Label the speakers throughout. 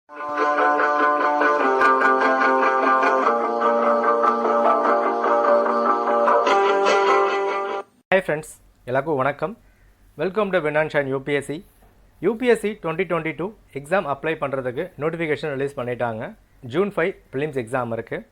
Speaker 1: Hi friends, எல்லாருக்கும் வணக்கம். Welcome to வினான்ஷன் யூபிஎஸ்சி. யூபிஎஸ்சி 2022 எக்ஸாம் அப்ளை பண்ணுறதுக்கு நோட்டிஃபிகேஷன் ரிலீஸ் பண்ணிட்டாங்க. ஜூன் 5 ப்ரிலிம்ஸ் எக்ஸாம் இருக்குது.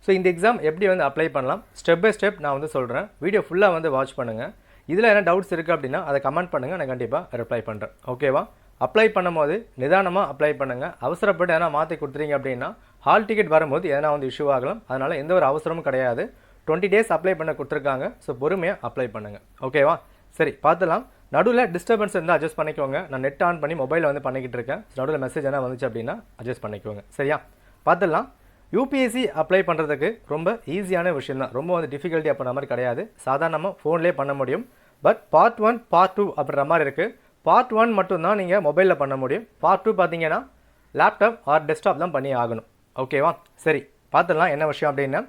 Speaker 1: ஸோ இந்த எக்ஸாம் எப்படி வந்து அப்ளை பண்ணலாம் ஸ்டெப் பை ஸ்டெப் நான் வந்து சொல்கிறேன். வீடியோ ஃபுல்லாக வந்து வாட்ச் பண்ணுங்கள். இதில் என்ன டவுட்ஸ் இருக்குது அப்படின்னா அதை கமெண்ட் பண்ணுங்கள், நான் கண்டிப்பாக ரிப்ளை பண்ணுறேன். ஓகேவா? அப்ளை பண்ணும்போது நிதானமாக அப்ளை பண்ணுங்கள். அவசரப்பட்டு எதனா மாற்றி கொடுத்துறீங்க அப்படின்னா ஹால் டிக்கெட் வரும்போது எதனா வந்து இஷ்யூ ஆகலாம். அதனால் எந்த ஒரு அவசரமும் கிடையாது. 20 days அப்ளை பண்ண கொடுத்துருக்காங்க. ஸோ பொறுமையாக அப்ளை பண்ணுங்கள். ஓகேவா? சரி, பார்த்துலாம். நடுவில் டிஸ்டர்பன்ஸ் இருந்தால் அட்ஜஸ்ட் பண்ணிக்கோங்க. நான் நெட் ஆன் பண்ணி மொபைலில் வந்து பண்ணிக்கிட்டு இருக்கேன். நடுவில் மெசேஜ் என்ன வந்துச்சு அப்படின்னா அட்ஜஸ்ட் பண்ணிக்கோங்க. சரியா? பார்த்துடலாம். யூபிஎஸ்சி அப்ளை பண்ணுறதுக்கு ரொம்ப ஈஸியான விஷயம் தான். ரொம்ப வந்து டிஃபிகல்ட்டி அப்படின்ற மாதிரி கிடையாது. சாதாரணமாக ஃபோன்லேயே பண்ண முடியும். பட் பார்ட் 1 பார்ட் 2 அப்படின்ற மாதிரி இருக்குது. பார்ட் 1 மட்டும்தான் நீங்கள் மொபைலில் பண்ண முடியும். பார்ட் 2 பார்த்தீங்கன்னா லேப்டாப் ஆர் டெஸ்க்டாப் தான் பண்ணி ஆகணும். ஓகேவா? சரி, பார்த்துடலாம் என்ன விஷயம் அப்படின்னா.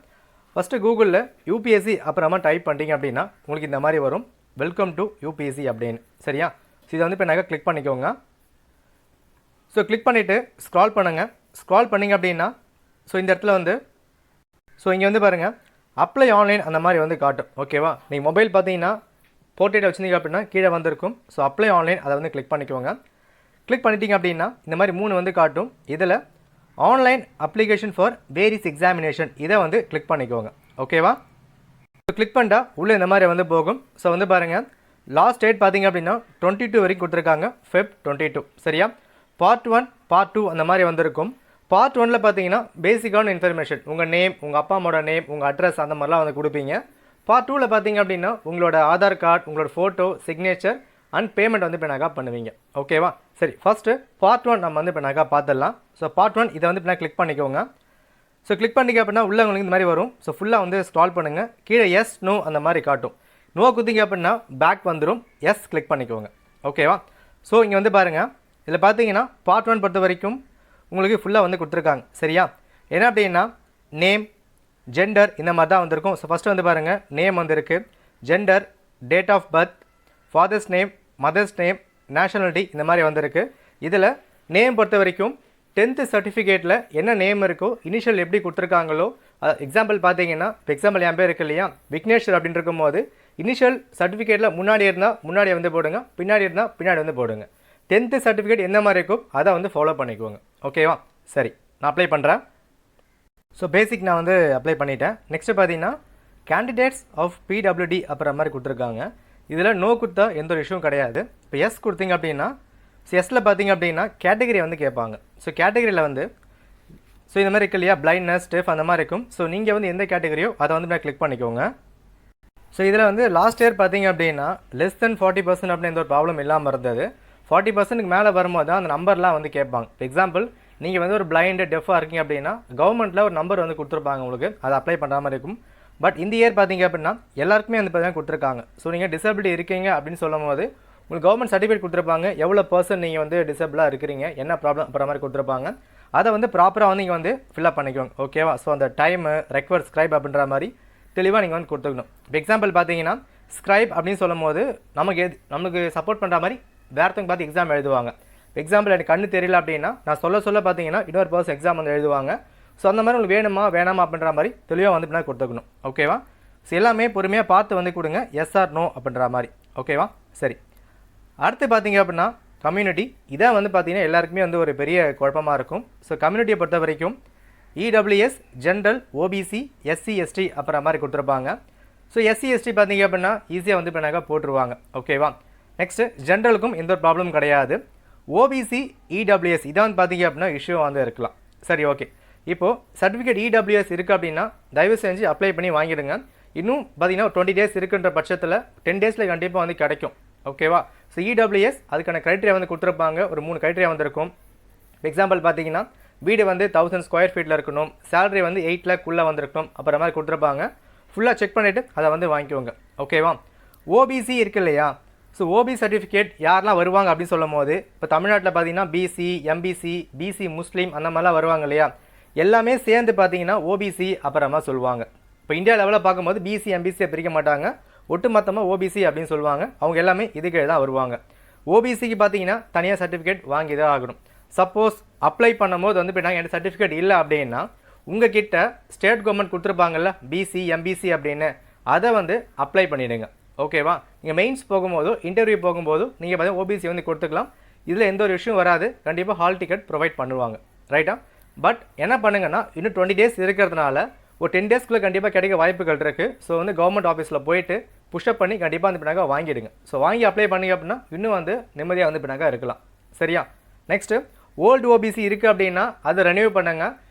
Speaker 1: ஃபஸ்ட்டு கூகுளில் யூபிஎஸ்சி அப்புறமா டைப் பண்ணிட்டீங்க அப்படின்னா உங்களுக்கு இந்த மாதிரி வரும், வெல்கம் டு யூபிஎஸ்சி அப்படின்னு. சரியா? ஸோ இதை வந்து இப்போ நாங்கள் கிளிக் பண்ணிக்கோங்க. ஸோ கிளிக் பண்ணிவிட்டு ஸ்க்ரால் பண்ணுங்கள். ஸ்க்ரால் பண்ணிங்க அப்படின்னா ஸோ இந்த இடத்துல வந்து இங்கே வந்து பாருங்கள் அப்ளை ஆன்லைன் அந்த மாதிரி வந்து காட்டும். ஓகேவா? நீங்கள் மொபைல் பார்த்தீங்கன்னா போர்ட்ரேட் வச்சுருந்தீங்க அப்படின்னா கீழே வந்திருக்கும். ஸோ அப்ளை ஆன்லைன் அதை வந்து கிளிக் பண்ணிக்கோங்க. கிளிக் பண்ணிட்டீங்க அப்படின்னா இந்த மாதிரி 3 வந்து காட்டும். இதில் online application for various examination இதை வந்து கிளிக் பண்ணிக்கோங்க. ஓகேவா? கிளிக் பண்ணிட்டா உள்ளே இந்த மாதிரி வந்து போகும். ஸோ வந்து பாருங்கள் லாஸ்ட் டேட் பார்த்தீங்க அப்படின்னா 22 வரைக்கும் கொடுத்துருக்காங்க, Feb 22. சரியா? பார்ட் 1 பார்ட் 2 அந்த மாதிரி வந்திருக்கும். பார்ட் 1ல் பார்த்தீங்கன்னா பேசிக்கான இன்ஃபர்மேஷன், உங்கள் நேம், உங்கள் அப்பா அம்மாவோட நேம், உங்கள் அட்ரஸ் அந்த மாதிரிலாம் வந்து கொடுப்பீங்க. பார்ட் 2ல் பார்த்தீங்க அப்படின்னா உங்களோட ஆதார் கார்டு, உங்களோட ஃபோட்டோ, சிக்னேச்சர் அண்ட் பேமெண்ட் வந்து இப்போ நாக்கா பண்ணுவீங்க. ஓகேவா? சரி, ஃபஸ்ட்டு பார்ட் 1 நம்ம வந்து இப்போ நாக்கா பார்த்துடலாம். ஸோ பார்ட் 1 இதை வந்து இப்போ கிளிக் பண்ணிக்கோங்க. ஸோ கிளிக் பண்ணிக்க அப்படின்னா உள்ளே உங்களுக்கு இந்த மாதிரி வரும். ஸோ ஃபுல்லாக வந்து ஸ்க்ரால் பண்ணுங்கள். கீழே எஸ் நோ அந்த மாதிரி காட்டும். நோ குத்திங்க அப்படின்னா பேக் வந்துடும். எஸ் கிளிக் பண்ணிக்கோங்க. ஓகேவா? ஸோ இங்கே வந்து பாருங்கள், இதில் பார்த்தீங்கன்னா பார்ட் 1 பொறுத்த வரைக்கும் உங்களுக்கு ஃபுல்லாக வந்து கொடுத்துருக்காங்க. சரியா? என்ன அப்படின்னா நேம், ஜெண்டர் இந்த மாதிரி தான் வந்திருக்கும். ஸோ ஃபஸ்ட்டு வந்து பாருங்கள் நேம் வந்துருக்கு, gender, date of birth, father's name, mother's name, nationality இந்த மாதிரி வந்திருக்கு. இதில் நேம் பொறுத்த வரைக்கும் 10th சர்டிஃபிகேட்டில் என்ன நேம் இருக்கோ இனிஷியல் எப்படி கொடுத்துருக்காங்களோ, எக்ஸாம்பிள் பார்த்தீங்கன்னா இப்போ எக்ஸாம்பிள் என் பேர் இருக்கு இல்லையா, விக்னேஸ்வர் அப்படின்னு இருக்கும்போது இனிஷியல் சர்டிஃபிகேட்டில் முன்னாடி இருந்தால் முன்னாடி வந்து போடுங்க, பின்னாடி இருந்தால் பின்னாடி வந்து போடுங்க. 10th சர்டிஃபிகேட் எந்த மாதிரி இருக்கும் அதை வந்து ஃபாலோ பண்ணிக்கோங்க. ஓகேவா? சரி, நான் அப்ளை பண்ணுறேன். ஸோ பேசிக் நான் வந்து அப்ளை பண்ணிட்டேன். நெக்ஸ்ட்டு பார்த்தீங்கன்னா கேண்டிடேட்ஸ் ஆஃப் பிடபிள்யூடி அப்புறம் மாதிரி கொடுத்துருக்காங்க. இதில் நோ கொடுத்தா எந்த ஒரு இஷ்யூவும் கிடையாது. இப்போ எஸ் கொடுத்தீங்க அப்படின்னா எஸ்ஸில் பார்த்தீங்க அப்படின்னா கேட்டகரி வந்து கேட்பாங்க. ஸோ கேட்டகரியில் வந்து ஸோ இந்த மாதிரி இருக்கு இல்லையா, பிளைண்ட்னஸ், ஸ்டெஃப் அந்த மாதிரி இருக்கும். ஸோ நீங்கள் வந்து எந்த கேட்டகரியோ அதை வந்து நான் கிளிக் பண்ணிக்கோங்க. ஸோ இதில் வந்து லாஸ்ட் இயர் பார்த்தீங்க அப்படின்னா லெஸ் தென் 40% அப்படின்னு எந்த ஒரு ப்ராப்ளம் இல்லாமல் இருந்தது. 40%க்கு மேலே வரும்போது தான் அந்த நம்பர்லாம் வந்து கேட்பாங்க. எக்ஸாம்பிள் நீங்கள் வந்து ஒரு பிளைண்டு, டெஃபாக இருக்கீங்க அப்படின்னா கவர்மெண்ட்டில் ஒரு நம்பர் வந்து கொடுத்துருப்பாங்க உங்களுக்கு, அதை அப்ளை பண்ணுற மாதிரி இருக்கும். பட் இந்த இயர் பார்த்தீங்க அப்படின்னா எல்லாருக்குமே வந்து பார்த்தீங்கன்னா கொடுத்துருக்காங்க. ஸோ நீங்கள் டிசபிலிட்டி இருக்கீங்க அப்படின்னு சொல்லும் போது உங்களுக்கு கவர்மெண்ட் சர்டிஃபிகேட் கொடுத்துருப்பாங்க, எவ்வளோ பர்சன்ட் நீங்கள் வந்து டிசபிளாக இருக்கிறீங்க, என்ன ப்ராப்ளம் அப்புறம் மாதிரி கொடுத்துருப்பாங்க. அதை வந்து ப்ராப்பராக வந்து நீங்கள் வந்து ஃபில்அப் பண்ணிக்கோங்க. ஓகேவா? ஸோ அந்த டைமு, ரெக்வர்ட், ஸ்க்ரைப் அப்படின்ற மாதிரி தெளிவாக நீங்கள் வந்து கொடுத்துக்கணும். இப்போ எக்ஸாம்பிள் பார்த்தீங்கன்னா ஸ்க்ரைப் அப்படின்னு சொல்லும் போது நமக்கு சப்போர்ட் பண்ணுற மாதிரி வேறத்தவங்க பார்த்து எக்ஸாம் எழுதுவாங்க. எக்ஸாம்பிள் எனக்கு கண்ணு தெரியல அப்படின்னா நான் சொல்ல பார்த்தீங்கன்னா இன்னொரு பர்சன் எக்ஸாம் வந்து எழுதுவாங்க. ஸோ அந்த மாதிரி உங்களுக்கு வேணுமா வேணாமா அப்படின்ற மாதிரி தெளிவாக வந்து பின்னாடி கொடுத்துக்கணும். ஓகேவா? ஸோ எல்லாமே பொறுமையாக பார்த்து வந்து கொடுங்க, எஸ் ஆர் நோ அப்படின்ற மாதிரி. ஓகேவா? சரி, அடுத்து பார்த்தீங்க அப்படின்னா கம்யூனிட்டி. இதை வந்து பார்த்தீங்கன்னா எல்லாருக்குமே வந்து ஒரு பெரிய குழப்பமாக இருக்கும். ஸோ கம்யூனிட்டியை பொறுத்த வரைக்கும் EWS, general, OBC, SC, ST அப்புறம் மாதிரி கொடுத்துருப்பாங்க. ஸோ எஸ்சி, எஸ்டி பார்த்தீங்க அப்படின்னா ஈஸியாக வந்து பின்னாக போட்டுருவாங்க. ஓகேவா? நெக்ஸ்ட்டு ஜென்ரலுக்கும் எந்த ஒரு ப்ராப்ளமும் கிடையாது. ஓபிசி, இடபிள்யூஎஸ் இதை வந்து பார்த்தீங்க அப்படின்னா இஷ்யூ வந்து இருக்கலாம். சரி, ஓகே. இப்போது சர்டிஃபிகேட் இடபிள்யூஎஸ் இருக்குது அப்படின்னா தயவு செஞ்சு அப்ளை பண்ணி வாங்கிடுங்க. இன்னும் பார்த்தீங்கன்னா 20 days இருக்குன்ற பட்சத்தில் 10 daysல கண்டிப்பாக வந்து கிடைக்கும். ஓகேவா? ஸோ இடபிள்யூஎஸ் அதுக்கான க்ரைட்டீரியா வந்து கொடுத்துருப்பாங்க. ஒரு 3 க்ரைட்டீரியா வந்துருக்கும். எக்ஸாம்பிள் பார்த்தீங்கன்னா வீடு வந்து 1000 square feetல இருக்கணும், சேலரி வந்து 8 lakh வந்திருக்கணும் அப்புறம் மாதிரி கொடுத்துருப்பாங்க. ஃபுல்லாக செக் பண்ணிவிட்டு அதை வந்து வாங்கிக்கோங்க. ஓகேவா? ஓபிசி இருக்கு இல்லையா, ஸோ ஓபி சர்டிஃபிகேட் யாரெல்லாம் வருவாங்க அப்படின்னு சொல்லும் போது இப்போ தமிழ்நாட்டில் பார்த்தீங்கன்னா பிசி, எம்பிசி, பிசி முஸ்லீம் அந்த மாதிரிலாம் வருவாங்க இல்லையா, எல்லாமே சேர்ந்து பார்த்தீங்கன்னா ஓபிசி அப்புறமா சொல்லுவாங்க. இப்போ இந்தியா லெவலில் பார்க்கும்போது பிசி, எம்பிசியை பிரிக்க மாட்டாங்க, ஒட்டுமொத்தமாக ஓபிசி அப்படின்னு சொல்லுவாங்க. அவங்க எல்லாமே இதுக்கு தான் வருவாங்க. ஓபிசிக்கு பார்த்தீங்கன்னா தனியாக சர்டிஃபிகேட் வாங்கி தான் ஆகணும். சப்போஸ் அப்ளை பண்ணும்போது வந்து இப்போ நாங்கள் எந்த சர்டிஃபிகேட் இல்லை அப்படின்னா உங்ககிட்ட ஸ்டேட் கவர்மெண்ட் கொடுத்துருப்பாங்கல்ல பிசி எம்பிசி அப்படின்னு அதை வந்து அப்ளை பண்ணிவிடுங்க. ஓகேவா? நீங்கள் மெயின்ஸ் போகும்போதோ இன்டர்வியூ போகும்போதோ நீங்கள் பார்த்தீங்கன்னா ஓபிசி வந்து கொடுத்துக்கலாம். இதில் எந்த ஒரு விஷயம் வராது. கண்டிப்பாக ஹால் டிக்கெட் ப்ரொவைட் பண்ணுவாங்க. ரைட்டா? பட் என்ன பண்ணுங்கன்னா இன்னும் 20 டேஸ் இருக்கிறதுனால ஒரு 10 டேஸ்க்குள்ளே கண்டிப்பாக கிடைக்க வாய்ப்புகள் இருக்குது. ஸோ வந்து கவர்மெண்ட் ஆஃபீஸில் போயிட்டு புஷ்அப் பண்ணி கண்டிப்பாக வந்து பின்னாக வாங்கிடுங்க. ஸோ வாங்கி அப்ளை பண்ணிங்க அப்படின்னா இன்னும் வந்து நிம்மதியாக வந்து பின்னாக இருக்கலாம். சரியா? நெக்ஸ்ட்டு ஓல்டு ஓபிசி இருக்குது அப்படின்னா அதை ரெனியூ பண்ணுங்க.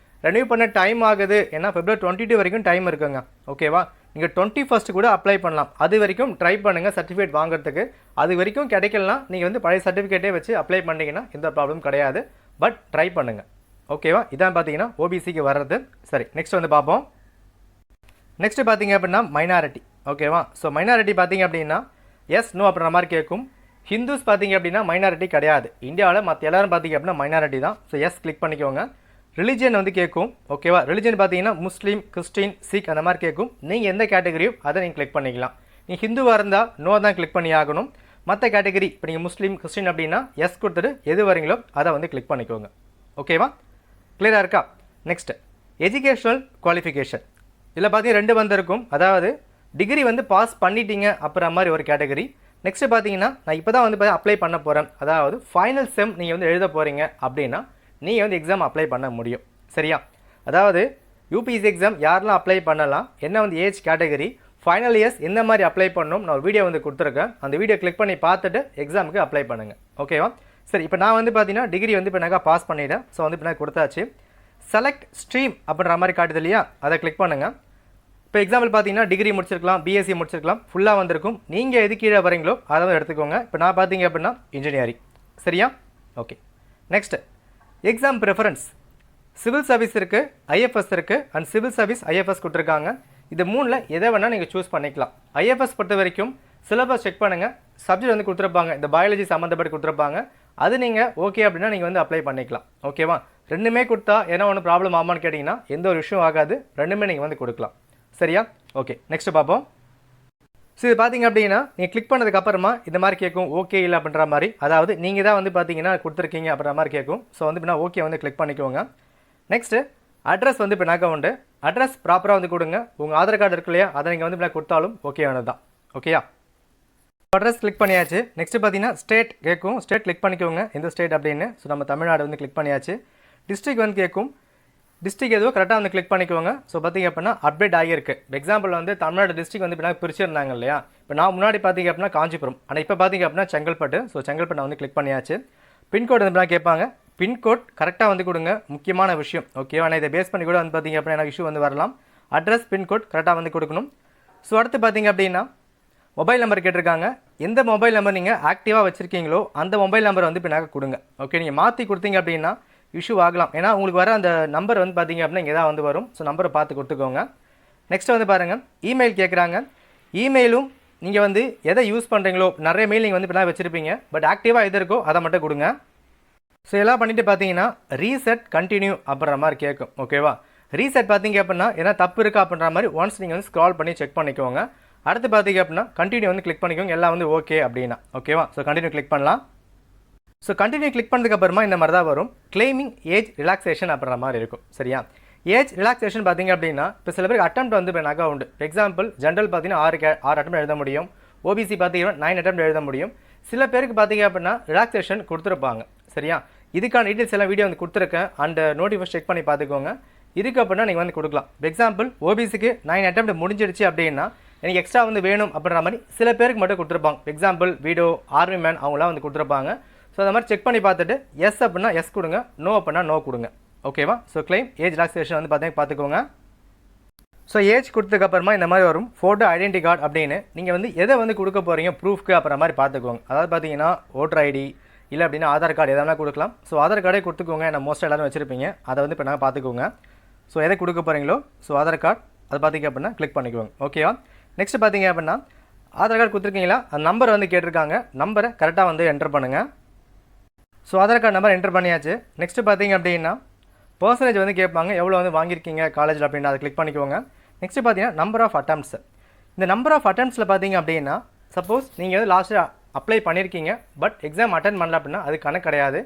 Speaker 1: ரெனியூ பண்ண டைம் ஆகுது. ஏன்னா February 22 வரைக்கும் டைம் இருக்குங்க. ஓகேவா? நீங்கள் 21st கூட அப்ளை பண்ணலாம். அது வரைக்கும் ட்ரை பண்ணுங்கள் சர்டிஃபிகேட் வாங்குறதுக்கு. அது வரைக்கும் கிடைக்கலாம். நீங்கள் வந்து பழைய சர்டிஃபிகேட்டே வச்சு அப்ளை பண்ணிங்கன்னா எந்த ப்ராப்ளம் கிடையாது. பட் ட்ரை பண்ணுங்கள். ஓகேவா? இதான் பார்த்தீங்கன்னா ஓபிசிக்கு வர்றது. சரி, நெக்ஸ்ட் வந்து பார்ப்போம். நெக்ஸ்ட்டு பார்த்தீங்க அப்படின்னா மைனாரிட்டி. ஓகேவா? ஸோ மைனாரிட்டி பார்த்தீங்க அப்படின்னா எஸ் நோ அப்படின்ற மாதிரி கேட்கும். ஹிந்துஸ் பார்த்தீங்க அப்படின்னா மைனாரிட்டி கிடையாது. இந்தியாவில் மற்ற எல்லோரும் பார்த்தீங்க அப்படின்னா மைனாரிட்டி தான். ஸோ எஸ் கிளிக் பண்ணிக்கோங்க. ரிலிஜன் வந்து கேட்கும். ஓகேவா? ரிலிஜன் பார்த்தீங்கன்னா முஸ்லீம், கிறிஸ்டின், சிக் அந்த மாதிரி கேட்கும். நீங்கள் எந்த கேட்டகரியோ அதை நீங்கள் கிளிக் பண்ணிக்கலாம். நீங்கள் ஹிந்துவாக இருந்தால் நோ தான் கிளிக் பண்ணி ஆகணும். மற்ற கேட்டகரி இப்போ நீங்கள் முஸ்லீம், கிறிஸ்டின் அப்படின்னா எஸ் கொடுத்துட்டு எது வரீங்களோ அதை வந்து கிளிக் பண்ணிக்கோங்க. ஓகேவா? கிளியராக இருக்கா? Next educational qualification. இதில் பார்த்தீங்கன்னா 2 வந்திருக்கும். அதாவது டிகிரி வந்து பாஸ் பண்ணிட்டீங்க அப்புறம் மாதிரி ஒரு கேட்டகரி. நெக்ஸ்ட்டு பார்த்தீங்கன்னா நான் இப்போ தான் வந்து அப்ளை பண்ண போகிறேன். அதாவது ஃபைனல் செம் நீங்கள் வந்து எழுத போகிறீங்க அப்படின்னா நீங்கள் வந்து எக்ஸாம் அப்ளை பண்ண முடியும். சரியா? அதாவது யூபிஎஸ்சி எக்ஸாம் யாரெல்லாம் அப்ளை பண்ணலாம், என்ன வந்து ஏஜ் கேட்டகரி, ஃபைனல் இயர்ஸ் எந்த மாதிரி அப்ளை பண்ணணும் நான் ஒரு வீடியோ வந்து கொடுத்துருக்கேன். அந்த வீடியோ கிளிக் பண்ணி பார்த்துட்டு எக்ஸாமுக்கு அப்ளை பண்ணுங்கள். ஓகேவா? சரி, இப்போ நான் வந்து பார்த்தீங்கன்னா டிகிரி வந்து இப்போ நான் பாஸ் பண்ணிவிட்டேன். ஸோ வந்து இப்போ நான் கொடுத்தாச்சு. செலக்ட் ஸ்ட்ரீம் அப்படின்ற மாதிரி காட்டுது இல்லையா, அதை கிளிக் பண்ணுங்கள். இப்போ எக்ஸாம்பிள் பார்த்தீங்கன்னா டிகிரி முடிச்சிருக்கலாம், பிஎஸ்சி முடிச்சிருக்கலாம், ஃபுல்லாக வந்திருக்கும். நீங்கள் எது கீழே வரீங்களோ அதை வந்து எடுத்துக்கோங்க. இப்போ நான் பார்த்தீங்க அப்படின்னா இன்ஜினியரிங். சரியா? Okay. Next exam preference. Civil service இருக்குது, ஐஎஃப்எஸ் இருக்குது அண்ட் சிவில் சர்வீஸ் ஐஎஃப்எஸ் கொடுத்துருக்காங்க. இது 3ல் எதை வேணால் நீங்கள் சூஸ் பண்ணிக்கலாம். ஐஎஃப்எஸ் பொறுத்த வரைக்கும் சிலபஸ் செக் பண்ணுங்கள். சப்ஜெக்ட் வந்து கொடுத்துருப்பாங்க, இந்த பயாலஜி சம்மந்தப்பட்டு கொடுத்துருப்பாங்க. அது நீங்கள் ஓகே அப்படின்னா நீங்கள் வந்து அப்ளை பண்ணிக்கலாம். ஓகேவா? ரெண்டுமே கொடுத்தா ஏன்னா ஒன்றும் ப்ராப்ளம் ஆமான்னு கேட்டிங்கன்னா எந்த ஒரு விஷயம் ஆகாது. ரெண்டுமே நீங்கள் வந்து கொடுக்கலாம். சரியா? ஓகே, நெக்ஸ்ட்டு பார்ப்போம். ஸோ இது பார்த்தீங்க அப்படின்னா நீங்கள் கிளிக் பண்ணதுக்கப்புறமா இந்த மாதிரி கேட்கும் ஓகே இல்லை அப்படின்ற மாதிரி. அதாவது நீங்கள் தான் வந்து பார்த்தீங்கன்னா கொடுத்துருக்கீங்க அப்படின்ற மாதிரி கேட்கும். ஸோ வந்து இப்போ ஓகே வந்து கிளிக் பண்ணிக்கோங்க. நெக்ஸ்ட்டு அட்ரஸ் வந்து இப்போ நாக்க உண்டு. அட்ரஸ் ப்ராப்பராக வந்து கொடுங்க. உங்கள் ஆதார் கார்டு இருக்கு இல்லையா, அதை நீங்கள் வந்து இப்போ கொடுத்தாலும் ஓகே ஆனது தான். ஓகேயா? அட்ரஸ் கிளிக் பண்ணியாச்சு. நெக்ஸ்ட்டு பார்த்தீங்கன்னா ஸ்டேட் கேட்கும். ஸ்டேட் கிளிக் பண்ணிக்கோங்க எந்த ஸ்டேட் அப்படின்னு. ஸோ நம்ம தமிழ்நாடு வந்து கிளிக் பண்ணியாச்சு. டிஸ்ட்ரிக் வந்து கேட்கும். டிஸ்ட்ரிக் எதுவோ கரெக்டாக வந்து கிளிக் பண்ணிக்கோங்க. ஸோ பார்த்தீங்க அப்படின்னா அப்டேட் ஆகியிருக்கு. எக்ஸாம்பிள் வந்து தமிழ்நாடு டிஸ்ட்ரிக் வந்து இப்போ பிரிச்சிருந்தாங்க இல்லையா. இப்போ நான் முன்னாடி பார்த்தீங்க அப்படின்னா காஞ்சிபுரம், ஆனால் இப்போ பார்த்தீங்க அப்படின்னா செங்கல்பட்டு. ஸோ செங்கல்பட்டு வந்து கிளிக் பண்ணியாச்சு. பின்கோடு வந்து கேட்பாங்க. பின்கோட் கரெக்டாக வந்து கொடுங்க, முக்கியமான விஷயம். ஓகேவா? ஆனால் இதை பேஸ் பண்ணி கூட வந்து பார்த்தீங்க அப்படின்னா எனக்கு இஷ்யூ வந்து வரலாம். அட்ரஸ் பின்கோட் கரெக்டாக வந்து கொடுக்கணும். ஸோ அடுத்து பார்த்தீங்க அப்படின்னா மொபைல் நம்பர் கேட்டிருக்காங்க. எந்த மொபைல் நம்பர் நீங்கள் ஆக்டிவாக வச்சுருக்கீங்களோ அந்த மொபைல் நம்பர் வந்து இப்போ கொடுங்க. ஓகே, நீங்கள் மாற்றி கொடுத்தீங்க அப்படின்னா இஷ்யூ ஆகலாம். ஏன்னா உங்களுக்கு வர அந்த நம்பர் வந்து பார்த்தீங்க அப்படின்னா இங்கே தான் வந்து வரும். ஸோ நம்பரை பார்த்து கொடுத்துக்கோங்க. நெக்ஸ்ட் வந்து பாருங்கள், இமெயில் கேட்குறாங்க. இமெயிலும் நீங்கள் வந்து எதை யூஸ் பண்ணுறீங்களோ நிறைய மெயில் நீங்கள் வந்து இப்போ வச்சுருப்பீங்க. பட் ஆக்டிவாக எது இருக்கோ அதை மட்டும் கொடுங்க. ஸோ எல்லாம் பண்ணிவிட்டு பார்த்தீங்கன்னா ரீசெட் கண்டினியூ அப்படின்ற மாதிரி கேட்கும். ஓகேவா? ரீசெட் பார்த்தீங்க அப்படின்னா ஏன்னா தப்பு இருக்கா அப்படின்ற மாதிரி ஒன்ஸ் நீங்கள் வந்து ஸ்க்ரால் பண்ணி செக் பண்ணிக்கோங்க. அடுத்து பார்த்தீங்க அப்படின்னா கண்டினியூ வந்து கிளிக் பண்ணிக்கோங்க. எல்லாம் வந்து ஓகே அப்படின்னா. ஓகேவா? ஸோ கண்டினியூ கிளிக் பண்ணலாம். ஸோ கண்டினியூ கிளிக் பண்ணதுக்கப்புறமா இந்த மாதிரி தான் வரும். கிளைமிங் ஏஜ் ரிலாக்ஸேஷன் அப்படின்ற மாதிரி இருக்கும். சரியா? ஏஜ் ரிலாக்ஸேஷன் பார்த்தீங்க அப்படின்னா இப்போ சில பேருக்கு அட்டெம்ப்ட் வந்து இப்போ உண்டு. எக்ஸாம்பிள் ஜென்ரல் பார்த்தீங்கன்னா 6 அட்டெம்ப்ட் எழுத முடியும். ஓபிசி பார்த்தீங்கன்னா 9 அட்டெம்ப்ட் எழுத முடியும். சில பேருக்கு பார்த்தீங்க அப்படின்னா ரிலாக்ஸேஷன் கொடுத்துருப்பாங்க. சரியா? இதுக்கான டீட்டெயில்ஸ் எல்லாம் வீடியோ வந்து கொடுத்துருக்கேன். அண்ட் நோட்டிஃபிகேஷன் செக் பண்ணி பார்த்துக்கோங்க. இதுக்கு அப்படின்னா நீங்கள் வந்து கொடுக்கலாம். எக்ஸாம்பிள் ஓபிசிக்கு 9 அட்டெம்ப்ட் முடிஞ்சிடுச்சு அப்படின்னா எனக்கு எக்ஸ்ட்ரா வந்து வேணும் அப்படின்ற மாதிரி சில பேருக்கு மட்டும் கொடுத்துருப்பாங்க. எக்ஸாம்பிள் வீடோ, ஆர்மி மேன் அவங்களாம் வந்து கொடுத்துருப்பாங்க. ஸோ அந்த மாதிரி செக் பண்ணி பார்த்துட்டு எஸ் அப்படின்னா எஸ் கொடுங்க, நோ அப்படின்னா நோ கொடுங்க. ஓகேவா? ஸோ கிளைம் ஏஜ் ரிலாக்ஸேஷன் வந்து பார்த்துக்கோங்க. ஸோ ஏஜ் கொடுத்ததுக்கப்புறமா இந்த மாதிரி வரும் ஃபோட்டோ ஐடென்டி கார்டு அப்படின்னு. நீங்கள் வந்து எதை வந்து கொடுக்க போகிறீங்க ப்ரூஃப்க்கு அப்புறம் மாதிரி பார்த்துக்கோங்க. அதாவது பார்த்தீங்கன்னா ஓட்டர் ஐடி இல்லை அப்படின்னா ஆதார் கார்டு எதனா கொடுக்கலாம். ஸோ ஆதார் கார்டே கொடுத்துக்கோங்க. நான் மோஸ்ட்டாக எல்லோரும் வச்சுருப்பீங்க. அதை வந்து இப்போ நாங்கள் பார்த்துக்கோங்க. ஸோ எதை கொடுக்க போகிறீங்களோ ஸோ ஆதார் கார்டு அதை பார்த்திங்க அப்படின்னா கிளிக் பண்ணிக்குவோங்க. ஓகேவா? நெக்ஸ்ட் பார்த்தீங்க அப்படின்னா ஆதார் கார்டு கொடுத்துருக்கீங்களா, அந்த நம்பர் வந்து கேட்டிருக்காங்க. நம்பரை கரெக்டாக வந்து என்டர் பண்ணுங்கள். So Aadhaar card number enter பண்ணியாச்சு. நெக்ஸ்ட்டு பார்த்தீங்க அப்படின்னா பர்சன்டேஜ் வந்து கேட்பாங்க, எவ்வளோ வந்து வாங்கியிருக்கீங்க காலேஜில் அப்படின்னா அதை கிளிக் பண்ணிக்கோங்க. நெக்ஸ்ட்டு பார்த்தீங்கன்னா நம்பர் ஆஃப் அட்டெம்ப்ட்ஸ். இந்த நம்பர் ஆஃப் அட்டெம்ப்ட்ஸில் பார்த்தீங்க அப்படின்னா சப்போஸ் நீங்கள் வந்து லாஸ்ட்டு அப்ளை பண்ணியிருக்கீங்க பட் எக்ஸாம் அட்டன் பண்ணல அப்படின்னா அது கணக்கு கிடையாது.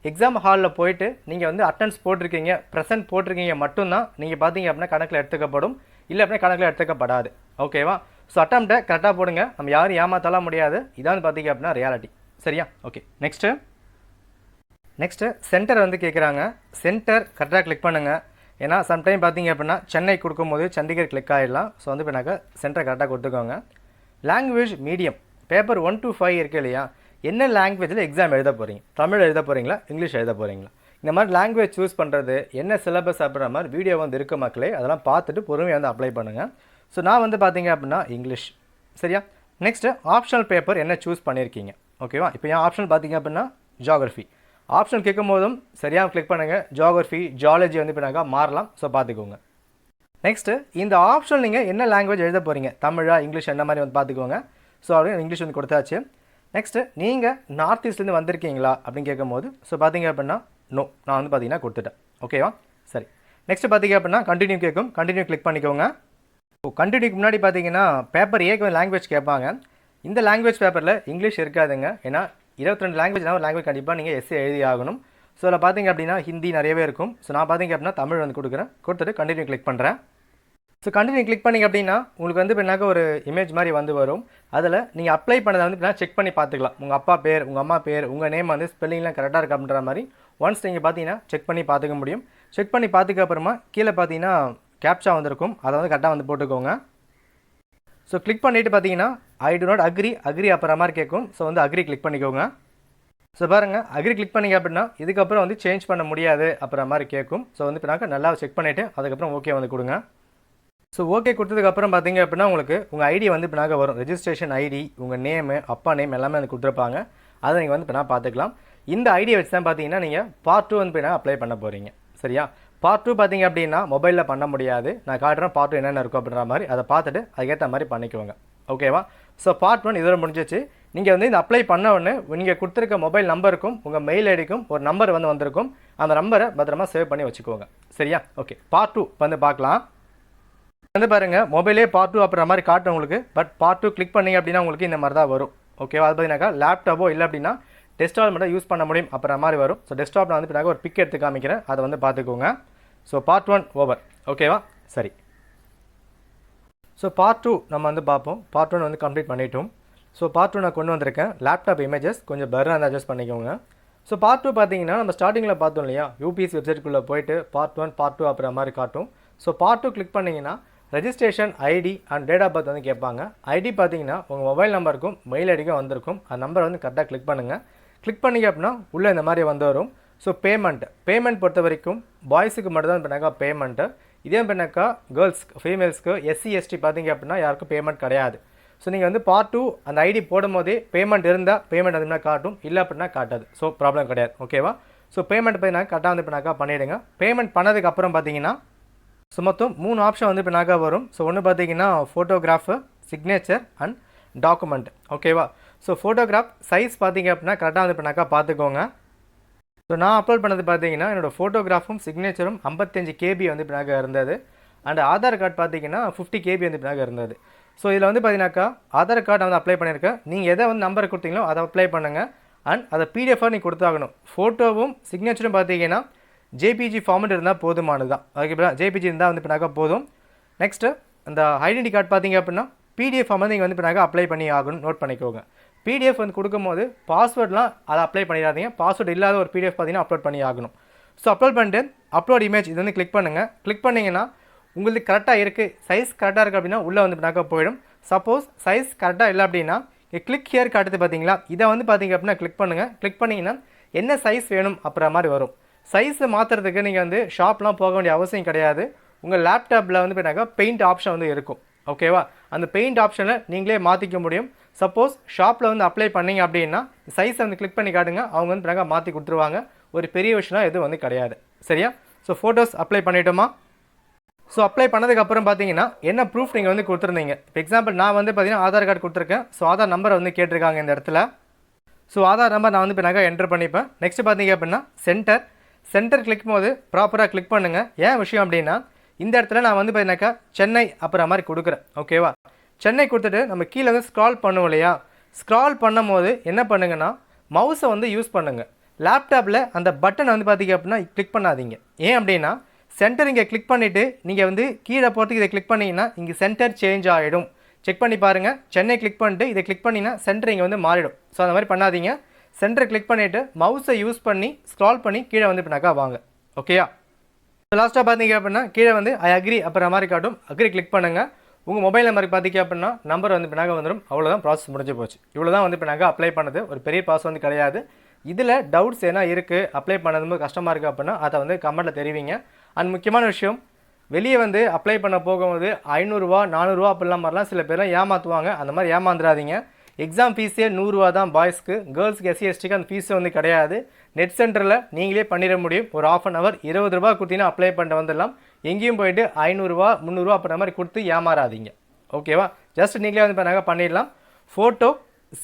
Speaker 1: எக்ஸாம் ஹாலில் போயிட்டு நீங்கள் வந்து அட்டெண்டன்ஸ் போட்டிருக்கீங்க, ப்ரெசென்ட் போட்டிருக்கீங்க மட்டும்தான் நீங்கள் பார்த்தீங்க அப்படின்னா கணக்கில் எடுத்துக்கப்படும், இல்லை அப்படின்னா கணக்கில் எடுத்துக்கப்படாது. ஓகேவா? ஸோ அட்டெம்ப்டை கரெக்டாக போடுங்க, நம்ம யாரும் ஏமாற்றலாம் முடியாது. இதான் பார்த்தீங்க அப்படின்னா ரியாலிட்டி. சரியா? ஓகே. நெக்ஸ்ட்டு சென்டர் வந்து கேட்குறாங்க. சென்டர் கரெக்டாக கிளிக் பண்ணுங்கள். ஏன்னா சம்டைம் பார்த்தீங்க அப்படின்னா சென்னை கொடுக்கும்போது சண்டிகர் கிளிக் ஆகிடலாம். ஸோ வந்து இப்போனாக்கா சென்டர் கரெக்டாக கொடுத்துக்கோங்க. லாங்குவேஜ் மீடியம் பேப்பர் 1 to 5 இருக்குது இல்லையா, என்ன லாங்குவேஜில் எக்ஸாம் எழுத போகிறீங்க? தமிழ் எழுத போகிறீங்களா, இங்கிலீஷ் எழுத போகிறீங்களா? இந்த மாதிரி லாங்குவேஜ் சூஸ் பண்ணுறது, என்ன சிலபஸ் அப்படின்ற மாதிரி வீடியோ வந்து இருக்க மக்களே, அதெல்லாம் பார்த்துட்டு பொறுமையாக வந்து அப்ளை பண்ணுங்கள். ஸோ நான் வந்து பார்த்தீங்க அப்படின்னா இங்கிலீஷ். சரியா? நெக்ஸ்ட்டு ஆப்ஷனல் பேப்பர் என்ன சூஸ் பண்ணியிருக்கீங்க? ஓகேவா? இப்போ என் ஆப்ஷனல் பார்த்தீங்க அப்படின்னா ஜியாகிரஃபி. ஆப்ஷன் கேட்கும் போதும் சரியாக கிளிக் பண்ணுங்கள். ஜியாகிரஃபி, ஜியாலஜி வந்து இப்போனாக்கா மாறலாம். ஸோ பார்த்துக்கோங்க. நெக்ஸ்ட்டு இந்த ஆப்ஷன் நீங்கள் என்ன லாங்குவேஜ் எழுத போகிறீங்க, தமிழா இங்கிலீஷ் என்ன மாதிரி வந்து பார்த்துக்கோங்க. ஸோ அப்படின்னு இங்கிலீஷ் வந்து கொடுத்தாச்சு. நெக்ஸ்ட்டு நீங்கள் நார்த் ஈஸ்ட்லேருந்து வந்திருக்கீங்களா அப்படின்னு கேட்கும்போது ஸோ பார்த்தீங்க அப்படின்னா நோ, நான் வந்து பார்த்தீங்கன்னா கொடுத்துட்டேன். ஓகேவா? சரி. நெக்ஸ்ட்டு பார்த்தீங்க அப்படின்னா கண்டினியூ கேட்கும். கண்டினியூ கிளிக் பண்ணிக்கோங்க. கண்டினியூக்கு முன்னாடி பார்த்தீங்கன்னா பேப்பர் ஏக்கு லாங்குவேஜ் கேட்பாங்க. இந்த லாங்குவேஜ் பேப்பரில் இங்கிலீஷ் இருக்காதுங்க. ஏன்னா 22 லாங்குவேஜ்னா ஒரு லாங்குவேஜ் கண்டிப்பாக நீங்கள் எஸ்ஏ எழுதி ஆகணும். ஸோ அதில் பார்த்தீங்க அப்படின்னா ஹிந்தி நிறையவே இருக்கும். ஸோ நான் பார்த்தீங்க அப்படின்னா தமிழ் வந்து கொடுத்துட்டு கண்டினியூ கிளிக் பண்ணுறேன். ஸோ கண்டினியூ கிளிக் பண்ணிங்க அப்படின்னா உங்களுக்கு வந்து பின்னாக்க ஒரு இமேஜ் மாதிரி வந்து வரும். அதில் நீங்கள் அப்ளை பண்ணதை வந்து பின்னா செக் பண்ணி பார்த்துக்கலாம். உங்கள் அப்பா பேர், உங்கள் அம்மா பேர், உங்கள் நேம் வந்து ஸ்பெல்லிங்லாம் கரெக்டாக இருக்கா அப்படின்ற மாதிரி ஒன்ஸ் நீங்கள் பார்த்தீங்கன்னா செக் பண்ணி பார்த்துக்க முடியும். செக் பண்ணி பார்த்துக்க அப்புறமா கீழே பார்த்தீங்கன்னா கேப்சா வந்திருக்கும், அதை வந்து கரெக்டாக வந்து போட்டுக்கோங்க. ஸோ கிளிக் பண்ணிவிட்டு பார்த்தீங்கன்னா ஐ டு நாட் அக்ரி அப்புறம் மாதிரி கேட்கும். ஸோ வந்து அக்ரி கிளிக் பண்ணிக்கோங்க. ஸோ பாருங்கள், அக்ரி கிளிக் பண்ணிங்க அப்படின்னா இதுக்கப்புறம் வந்து சேஞ்ச் பண்ண முடியாது அப்புறம் மாதிரி கேட்கும். ஸோ வந்து பின்னாக்க நல்லா செக் பண்ணிவிட்டு அதுக்கப்புறம் ஓகே வந்து கொடுங்க. ஸோ ஓகே கொடுத்ததுக்கப்புறம் பார்த்தீங்க அப்படின்னா உங்களுக்கு உங்கள் ஐடி வந்து பின்னாக்க வரும். ரெஜிஸ்ட்ரேஷன் ஐடி, உங்கள் நேமு, அப்பா நேம் எல்லாமே வந்து கொடுத்துருப்பாங்க. அதை நீங்கள் வந்து பின்னா பார்த்துக்கலாம். இந்த ஐடியை வச்சு தான் பார்த்தீங்கன்னா நீங்கள் பார்ட் 2 வந்து பின்னா அப்ளை பண்ண போகிறீங்க. சரியா? பார்ட் 2 பார்த்தீங்க அப்படின்னா மொபைலில் பண்ண முடியாது. நான் காட்டுறேன் பார்ட் 2 என்னென்ன இருக்கும் அப்படின்ற மாதிரி, அதை பார்த்துட்டு அதுக்கேற்ற மாதிரி பண்ணிக்குவாங்க. ஓகேவா? ஸோ பார்ட் 1 இதோட முடிஞ்சிச்சு. நீங்கள் வந்து இந்த அப்ளை பண்ண உடனே நீங்கள் கொடுத்துருக்க மொபைல் நம்பருக்கும் உங்கள் மெயில் ஐடிக்கும் ஒரு நம்பர் வந்து வந்திருக்கும். அந்த நம்பரை பத்திரமா சேவ் பண்ணி வச்சுக்கோங்க. சரியா? ஓகே. பார்ட் 2 வந்து பார்க்கலாம். வந்து பாருங்கள், மொபைலே பார்ட் 2 அப்படின்ற மாதிரி காட்டும் உங்களுக்கு. பட் பார்ட் 2 கிளிக் பண்ணிங்க அப்படின்னா உங்களுக்கு இந்த மாதிரி தான் வரும். ஓகேவா? அது பார்த்தீங்கன்னாக்கா லேப்டாப்போ இல்லை அப்படின்னா டெஸ்க்டாப் மட்டும் யூஸ் பண்ண முடியும் அப்புறம் மாதிரி வரும். ஸோ டெஸ்க்டாப்பில் வந்து பின்னாக்க ஒரு பிக் எடுத்து காமிக்கிறேன், அதை வந்து பார்த்துக்கோங்க. So part 1 over. ஓகேவா? சரி. ஸோ பார்ட் 2 நம்ம வந்து பார்ப்போம். பார்ட் 1 வந்து கம்ப்ளீட் பண்ணிட்டோம். ஸோ பார்ட் 2 நான் கொண்டு வந்திருக்கேன். லேப்டாப் இமேஜஸ் கொஞ்சம் பெர்ராக இருந்தால் அட்ஜஸ்ட் பண்ணிக்கோங்க. ஸோ பார்ட் 2 பார்த்தீங்கன்னா நம்ம ஸ்டார்டிங்கில் பார்த்தோம் இல்லையா, யூபிஎஸ்சி வெப்சைட்டுக்குள்ளே போயிட்டு பார்ட் 1 பார்ட் 2 அப்புறம் மாதிரி காட்டும். ஸோ பார்ட் 2 கிளிக் பண்ணிங்கன்னா registration ID and date of birth வந்து கேட்பாங்க. ஐடி பார்த்தீங்கன்னா உங்கள் மொபைல் நம்பருக்கும் மெயில் ஐடிக்கும் வந்திருக்கும். அந்த நம்பரை வந்து கரெக்டாக கிளிக் பண்ணுங்கள். கிளிக் பண்ணிங்க அப்படின்னா உள்ளே இந்த மாதிரி வந்து வரும். ஸோ பேமெண்ட் பொறுத்த வரைக்கும் பாய்ஸுக்கு மட்டும் தான் பண்ணாக்கா பேமெண்ட்டு. இதே பண்ணாக்கா கேர்ள்ஸ்க்கு, ஃபீமேல்ஸ்க்கு, எஸ்சி எஸ்டி பார்த்தீங்க அப்படின்னா யாருக்கும் பேமெண்ட் கிடையாது. ஸோ நீங்கள் வந்து பார்ட் 2 அந்த ஐடி போடும் போதே பேமெண்ட் இருந்தால் பேமெண்ட் அதுனா காட்டும், இல்லை அப்படின்னா காட்டாது. ஸோ ப்ராப்ளம் கிடையாது. ஓகேவா? ஸோ பேமெண்ட் போய் நான் கரெக்டாக வந்து பண்ணாக்கா பண்ணிவிடுங்க. பேமெண்ட் பண்ணதுக்கப்புறம் பார்த்தீங்கன்னா ஸோ மொத்தம் 3 ஆப்ஷன் வந்து பின்னாக்கா வரும். ஸோ ஒன்று பார்த்தீங்கன்னா ஃபோட்டோகிராஃபு, சிக்னேச்சர் அண்ட் டாக்குமெண்ட். ஓகேவா? ஸோ ஃபோட்டோகிராஃப் சைஸ் பார்த்தீங்க அப்படின்னா கரெக்டாக வந்து பின்னாக்கா பார்த்துக்கோங்க. ஸோ நான் அப்லோட் பண்ணது பார்த்தீங்கன்னா என்னோடய ஃபோட்டோகிராஃபும் சிக்னேச்சரும் 55 KB வந்து பின்னாக இருந்தது. அண்ட் ஆதார் கார்டு பார்த்தீங்கன்னா 50 KB வந்து பின்னாக இருந்தது. ஸோ இதில் வந்து பார்த்தீங்கன்னாக்கா ஆதார் கார்டு வந்து அப்ளை பண்ணியிருக்கேன். நீங்கள் எதை வந்து நம்பர் கொடுத்தீங்களோ அதை அப்ளை பண்ணுங்கள். அண்ட் அதை பிடிஎஃபாக நீங்கள் கொடுத்தாகணும். ஃபோட்டோவும் சிக்னேச்சரும் பார்த்தீங்கன்னா ஜேபிஜி ஃபார்மெட் இருந்தால் போதுமானது தான். அதுக்கு ஜேபிஜி இருந்தால் வந்து பின்னாக்கா போதும். நெக்ஸ்ட்டு அந்த ஐடென்டி கார்டு பார்த்தீங்க அப்படின்னா பிடிஎஃப் ஃபார்ம் வந்து நீங்கள் வந்து பின்னாக்கா அப்ளை பண்ணி ஆகணும். நோட் பண்ணிக்கோங்க. பிடிஎஃப் வந்து கொடுக்கும்போது பாஸ்வேர்ட்லாம் அதை அப்ளை பண்ணிடாதீங்க. பாஸ்வேர்டு இல்லாத ஒரு பிடிஎஃப் பார்த்தீங்கன்னா அப்லோட் பண்ணி ஆகணும். ஸோ அப்லோட் பண்ணிட்டு அப்லோட் இமேஜ் இது வந்து கிளிக் பண்ணுங்கள். கிளிக் பண்ணிங்கன்னா உங்களுக்கு கரெக்டாக இருக்குது, சைஸ் கரெக்டாக இருக்குது அப்படின்னா உள்ளே வந்து பின்னாக்கா போயிடும். சப்போஸ் சைஸ் கரெக்டாக இல்லை அப்படின்னா கிளிக் ஹியர் காட்டுது பார்த்தீங்களா, இதை வந்து பார்த்தீங்க அப்படின்னா கிளிக் பண்ணுங்கள். கிளிக் பண்ணிங்கன்னா என்ன சைஸ் வேணும் அப்புறம் மாதிரி வரும். சைஸை மாற்றுறதுக்கு நீங்கள் வந்து ஷாப்லாம் போக வேண்டிய அவசியம் கிடையாது. உங்கள் லேப்டாப்பில் வந்து பார்த்தீங்கன்னா பெயிண்ட் ஆப்ஷன் வந்து இருக்கும். ஓகேவா? அந்த பெயிண்ட் ஆப்ஷனில் நீங்களே மாற்றிக்க முடியும். சப்போஸ் ஷாப்பில் வந்து அப்ளை பண்ணிங்க அப்படின்னா சைஸை வந்து கிளிக் பண்ணி காட்டுங்க, அவங்க வந்து பின்னாக மாற்றி கொடுத்துருவாங்க. ஒரு பெரிய விஷயம்லாம் எதுவும் வந்து கிடையாது. சரியா? ஸோ ஃபோட்டோஸ் அப்ளை பண்ணிட்டோமா? ஸோ அப்ளை பண்ணதுக்கப்புறம் பார்த்தீங்கன்னா என்ன ப்ரூஃப் நீங்கள் வந்து கொடுத்துருந்தீங்க. இப்போ எக்ஸாம்பிள் நான் வந்து பார்த்தீங்கன்னா ஆதார் கார்டு கொடுத்துருக்கேன். ஸோ ஆதார் நம்பரை வந்து கேட்டிருக்காங்க இந்த இடத்துல. ஸோ ஆதார் நம்பர் நான் வந்து பின்னாக என்டர் பண்ணிப்பேன். நெக்ஸ்ட் பார்த்தீங்க அப்படின்னா சென்டர் கிளிக் போது ப்ராப்பராக கிளிக் பண்ணுங்கள். ஏன் விஷயம் அப்படின்னா இந்த இடத்துல நான் வந்து பார்த்தீங்கன்னாக்கா சென்னை அப்புறம் மாதிரி கொடுக்குறேன். ஓகேவா? சென்னை கொடுத்துட்டு நம்ம கீழே வந்து ஸ்க்ரால் பண்ணுவோம் இல்லையா, ஸ்க்ரால் பண்ணும் போது என்ன பண்ணுங்கன்னா மவுஸை வந்து யூஸ் பண்ணுங்கள். லேப்டாப்பில் அந்த பட்டனை வந்து பார்த்திங்க அப்படின்னா கிளிக் பண்ணாதீங்க. ஏன் அப்படின்னா சென்டர் இங்கே கிளிக் பண்ணிவிட்டு நீங்கள் வந்து கீழே போகிறதுக்கு இதை கிளிக் பண்ணிங்கன்னா இங்கே சென்டர் சேஞ்ச் ஆகிடும். செக் பண்ணி பாருங்கள். சென்னை கிளிக் பண்ணிட்டு இதை கிளிக் பண்ணிங்கன்னா சென்டர் இங்கே வந்து மாறிடும். ஸோ அந்த மாதிரி பண்ணாதீங்க. சென்டரை கிளிக் பண்ணிவிட்டு மவுஸை யூஸ் பண்ணி ஸ்க்ரால் பண்ணி கீழே வந்து இப்போனாக்கா வாங்க. ஓகேயா? லாஸ்ட்டாக பார்த்தீங்க அப்படின்னா கீழே வந்து ஐ அக்ரி அப்புறம் மாதிரி காட்டும். அக்ரி கிளிக் பண்ணுங்கள். உங்கள் மொபைல் நம்பருக்கு பார்த்தீங்க அப்படின்னா நம்பர் வந்து இப்போனாக்க வந்துடும். அவ்வளோதான், ப்ராசஸ் முடிஞ்சு போச்சு. இவ்வளோ தான் வந்து இப்போனாக்கா அப்ளை பண்ணது. ஒரு பெரிய ப்ராசஸ் வந்து கிடையாது. இதில் டவுட்ஸ் என்ன இருக்குது, அப்ளை பண்ணது கஷ்டமாக இருக்குது அப்படின்னா அதை வந்து கமெண்ட்டில் தெரிவிங்க. அண்ட் முக்கியமான விஷயம், வெளியே வந்து அப்ளை பண்ண போகும்போது 500 ரூபா 400 ரூபா அப்படிலாம் மாதிரிலாம் சில பேர்லாம் ஏமாற்றுவாங்க. அந்த மாதிரி ஏமாந்துடாதீங்க. எக்ஸாம் ஃபீஸே 100 ரூபா தான் பாய்ஸ்க்கு. கேர்ள்ஸ்க்கு SC STக்கு அந்த ஃபீஸே வந்து கிடையாது. நெட் சென்டரில் நீங்களே பண்ணிட முடியும். ஒரு ½ அன் ஹவர் 20 ரூபா கொடுத்தீங்கன்னா அப்ளை பண்ணிட்டு வந்துடலாம். எங்கேயும் போயிட்டு 500 ரூபா 300 ரூபா அப்படின்ற மாதிரி கொடுத்து ஏமாறாதீங்க. ஓகேவா? ஜஸ்ட் நீங்களே வந்து பண்ணாங்க பண்ணிடலாம். ஃபோட்டோ,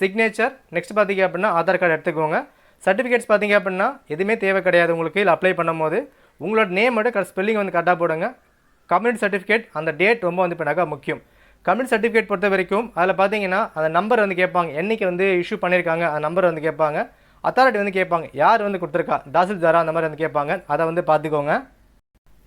Speaker 1: சிக்னேச்சர், நெக்ஸ்ட் பார்த்தீங்க அப்படின்னா ஆதார் கார்டு எடுத்துக்கோங்க. சர்டிஃபிகேட்ஸ் பார்த்தீங்க அப்படின்னா எதுவுமே தேவை கிடையாது உங்களுக்கு. இல்லை அப்ளை பண்ணும்போது உங்களோட நேம் மட்டும் ஸ்பெல்லிங் வந்து கரெக்டாக போடுங்க. கம்யூனிட்டி சர்டிஃபிகேட் அந்த டேட் ரொம்ப வந்து இப்போனாக்கா முக்கியம். கம்யூனிட்டி சர்டிஃபிகேட் பொறுத்த வரைக்கும் அதில் பார்த்தீங்கன்னா அந்த நம்பர் வந்து கேட்பாங்க. என்றைக்கு வந்து இஷ்யூ பண்ணியிருக்காங்க அந்த நம்பர் வந்து கேட்பாங்க. அத்தாரிட்டி வந்து கேட்பாங்க, யார் வந்து கொடுத்துருக்கா, தாசில்தாரா, அந்த மாதிரி வந்து கேட்பாங்க. அதை வந்து பார்த்துக்கோங்க.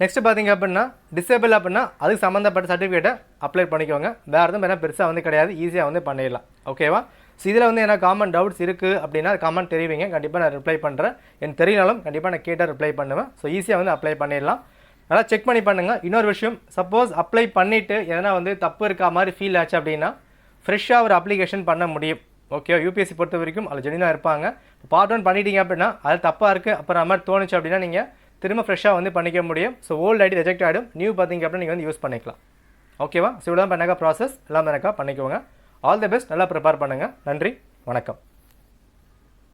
Speaker 1: நெக்ஸ்ட்டு பார்த்தீங்க அப்படின்னா டிசேபிள் அப்படின்னா அதுக்கு சம்மந்தப்பட்ட சர்டிஃபிகேட்டை அப்ளை பண்ணிக்கோங்க. வேறு எதுவும் வேணால் பெருசாக வந்து கிடையாது. ஈஸியாக வந்து பண்ணிடலாம். ஓகேவா? ஸோ இதில் வந்து என்ன காமன் டவுட்ஸ் இருக்குது அப்படின்னா கமெண்ட் தெரிவிங்க. கண்டிப்பாக நான் ரிப்ளை பண்ணுறேன். எனக்கு தெரியனாலும் கண்டிப்பாக நான் கேட்டால் ரிப்ளை பண்ணுவேன். ஸோ ஈஸியாக வந்து அப்ளை பண்ணிடலாம். நல்லா செக் பண்ணி பண்ணுங்கள். இன்னொரு விஷயம், சப்போஸ் அப்ளை பண்ணிவிட்டு எதனா வந்து தப்பு இருக்கா மாதிரி ஃபீல் ஆச்சு அப்படின்னா ஃப்ரெஷ்ஷாக ஒரு அப்ளிகேஷன் பண்ண முடியும். ஓகே, UPSC பொறுத்த வரைக்கும் அதில் ஜெனினாக இருப்பாங்க. பார்ட் 1 பண்ணிட்டீங்க அப்படின்னா அது தப்பாக இருக்குது அப்புறம் மாதிரி தோணுச்சு அப்படின்னா நீங்கள் திரும்ப ஃப்ரெஷ்ஷாக வந்து பண்ணிக்க முடியும். ஸோ ஓல்டு ஐடி ரிஜெக்ட் ஆகிடும். நியூ பார்த்தீங்க அப்படின்னா நீங்கள் வந்து யூஸ் பண்ணிக்கலாம். ஓகேவா? ஸோ இவ்வளோ தான் பண்ணாக்கா ப்ராசஸ் எல்லாம் பண்ணாக்கா பண்ணிக்கோங்க. All the best. நல்லா ப்ரிப்பேர் பண்ணுங்கள். நன்றி, வணக்கம்.